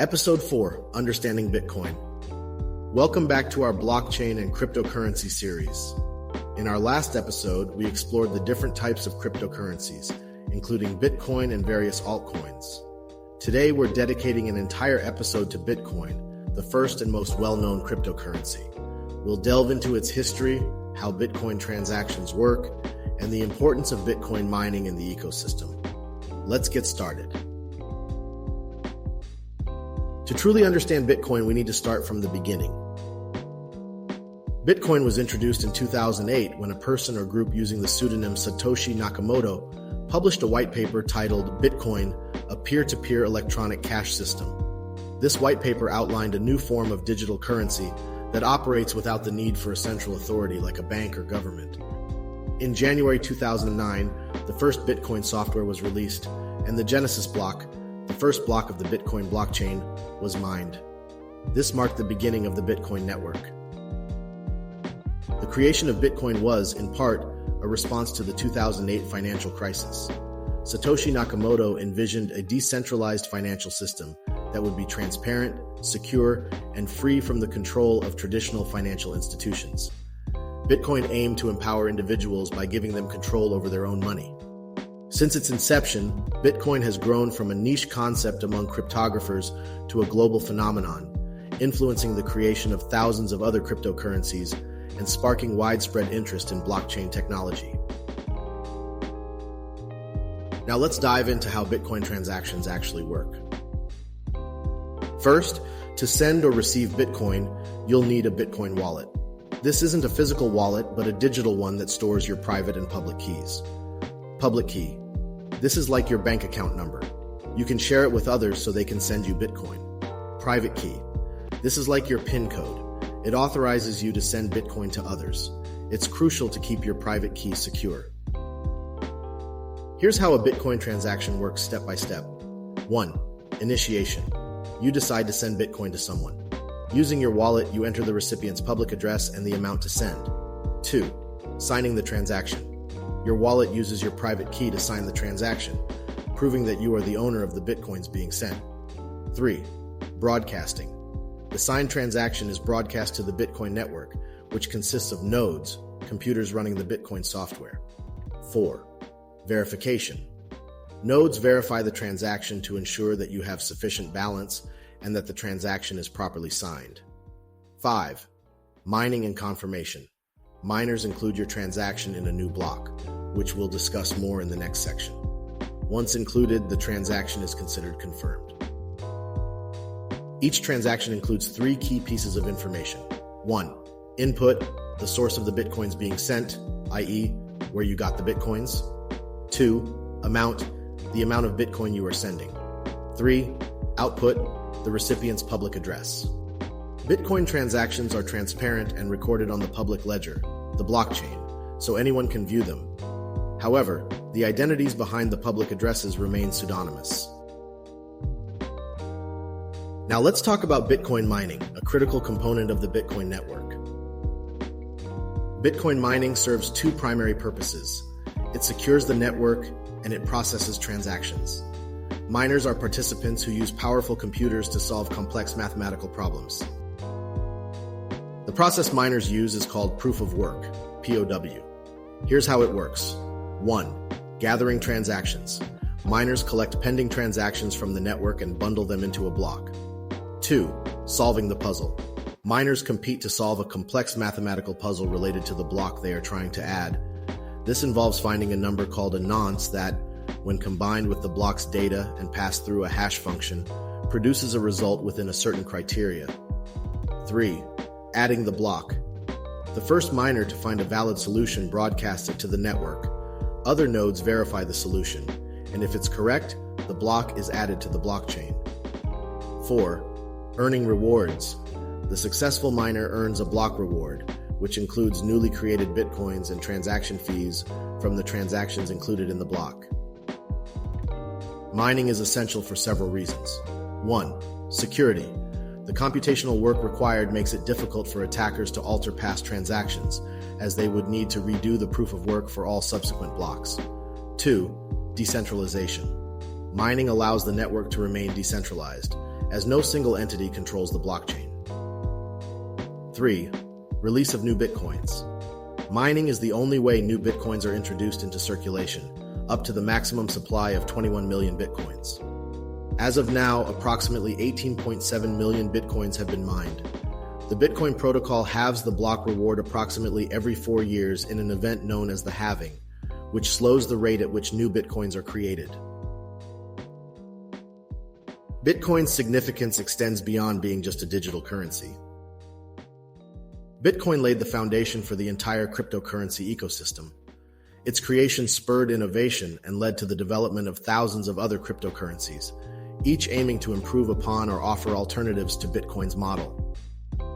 Episode 4, Understanding Bitcoin. Welcome back to our blockchain and cryptocurrency series. In our last episode, we explored the different types of cryptocurrencies, including Bitcoin and various altcoins. Today, we're dedicating an entire episode to Bitcoin, the first and most well-known cryptocurrency. We'll delve into its history, how Bitcoin transactions work, and the importance of Bitcoin mining in the ecosystem. Let's get started. To truly understand Bitcoin, we need to start from the beginning. Bitcoin was introduced in 2008 when a person or group using the pseudonym Satoshi Nakamoto published a white paper titled Bitcoin, a peer-to-peer electronic cash system. This white paper outlined a new form of digital currency that operates without the need for a central authority like a bank or government. In January 2009, the first Bitcoin software was released, and the Genesis block, the first block of the Bitcoin blockchain, was mined. This marked the beginning of the Bitcoin network. The creation of Bitcoin was, in part, a response to the 2008 financial crisis. Satoshi Nakamoto envisioned a decentralized financial system that would be transparent, secure, and free from the control of traditional financial institutions. Bitcoin aimed to empower individuals by giving them control over their own money. Since its inception, Bitcoin has grown from a niche concept among cryptographers to a global phenomenon, influencing the creation of thousands of other cryptocurrencies and sparking widespread interest in blockchain technology. Now let's dive into how Bitcoin transactions actually work. First, to send or receive Bitcoin, you'll need a Bitcoin wallet. This isn't a physical wallet, but a digital one that stores your private and public keys. Public key. This is like your bank account number. You can share it with others so they can send you Bitcoin. Private key. This is like your PIN code. It authorizes you to send Bitcoin to others. It's crucial to keep your private key secure. Here's how a Bitcoin transaction works step by step. 1. Initiation. You decide to send Bitcoin to someone. Using your wallet, you enter the recipient's public address and the amount to send. 2. Signing the transaction. Your wallet uses your private key to sign the transaction, proving that you are the owner of the Bitcoins being sent. 3. Broadcasting. The signed transaction is broadcast to the Bitcoin network, which consists of nodes, computers running the Bitcoin software. 4. Verification. Nodes verify the transaction to ensure that you have sufficient balance and that the transaction is properly signed. 5. Mining and confirmation. Miners include your transaction in a new block, which we'll discuss more in the next section. Once included, the transaction is considered confirmed. Each transaction includes 3 key pieces of information. 1. Input, the source of the Bitcoins being sent, i.e., where you got the Bitcoins. 2. Amount, the amount of Bitcoin you are sending. 3. Output, the recipient's public address. Bitcoin transactions are transparent and recorded on the public ledger, the blockchain, so anyone can view them. However, the identities behind the public addresses remain pseudonymous. Now let's talk about Bitcoin mining, a critical component of the Bitcoin network. Bitcoin mining serves 2 primary purposes. It secures the network and it processes transactions. Miners are participants who use powerful computers to solve complex mathematical problems. The process miners use is called proof of work, POW. Here's how it works. 1. Gathering transactions. Miners collect pending transactions from the network and bundle them into a block. 2. Solving the puzzle. Miners compete to solve a complex mathematical puzzle related to the block they are trying to add. This involves finding a number called a nonce that, when combined with the block's data and passed through a hash function, produces a result within a certain criteria. 3. Adding the block. The first miner to find a valid solution broadcasts it to the network. Other nodes verify the solution, and if it's correct, the block is added to the blockchain. 4. Earning rewards. The successful miner earns a block reward, which includes newly created Bitcoins and transaction fees from the transactions included in the block. Mining is essential for several reasons. 1. Security. The computational work required makes it difficult for attackers to alter past transactions, as they would need to redo the proof of work for all subsequent blocks. 2. Decentralization. Mining allows the network to remain decentralized, as no single entity controls the blockchain. 3. Release of new bitcoins. Mining is the only way new bitcoins are introduced into circulation, up to the maximum supply of 21 million bitcoins. As of now, approximately 18.7 million bitcoins have been mined. The Bitcoin protocol halves the block reward approximately every 4 years in an event known as the halving, which slows the rate at which new bitcoins are created. Bitcoin's significance extends beyond being just a digital currency. Bitcoin laid the foundation for the entire cryptocurrency ecosystem. Its creation spurred innovation and led to the development of thousands of other cryptocurrencies, each aiming to improve upon or offer alternatives to Bitcoin's model.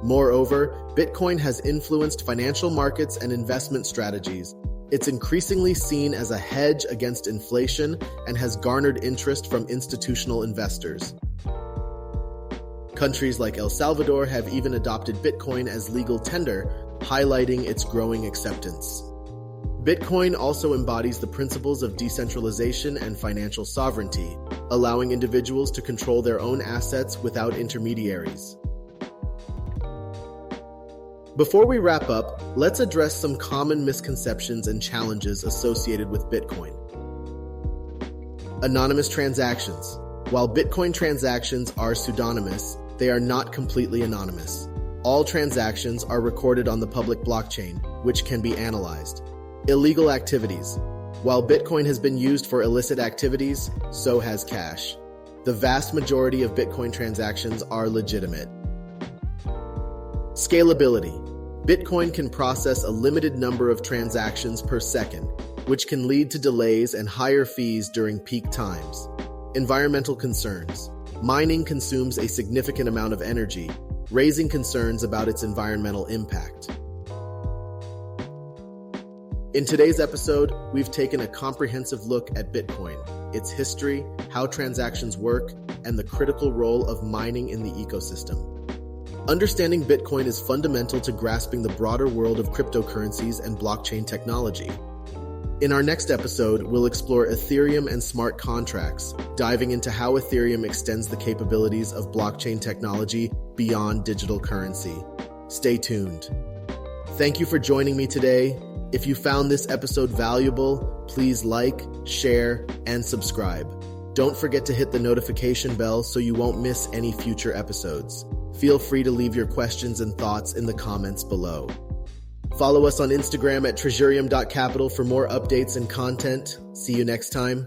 Moreover, Bitcoin has influenced financial markets and investment strategies. It's increasingly seen as a hedge against inflation and has garnered interest from institutional investors. Countries like El Salvador have even adopted Bitcoin as legal tender, highlighting its growing acceptance. Bitcoin also embodies the principles of decentralization and financial sovereignty, allowing individuals to control their own assets without intermediaries. Before we wrap up, let's address some common misconceptions and challenges associated with Bitcoin. Anonymous transactions. While Bitcoin transactions are pseudonymous, they are not completely anonymous. All transactions are recorded on the public blockchain, which can be analyzed. Illegal activities. While Bitcoin has been used for illicit activities, so has cash. The vast majority of Bitcoin transactions are legitimate. Scalability. Bitcoin can process a limited number of transactions per second, which can lead to delays and higher fees during peak times. Environmental concerns. Mining consumes a significant amount of energy, raising concerns about its environmental impact. In today's episode, we've taken a comprehensive look at Bitcoin, its history, how transactions work, and the critical role of mining in the ecosystem. Understanding Bitcoin is fundamental to grasping the broader world of cryptocurrencies and blockchain technology. In our next episode, we'll explore Ethereum and smart contracts, diving into how Ethereum extends the capabilities of blockchain technology beyond digital currency. Stay tuned. Thank you for joining me today. If you found this episode valuable, please like, share, and subscribe. Don't forget to hit the notification bell so you won't miss any future episodes. Feel free to leave your questions and thoughts in the comments below. Follow us on Instagram at treasurium.capital for more updates and content. See you next time.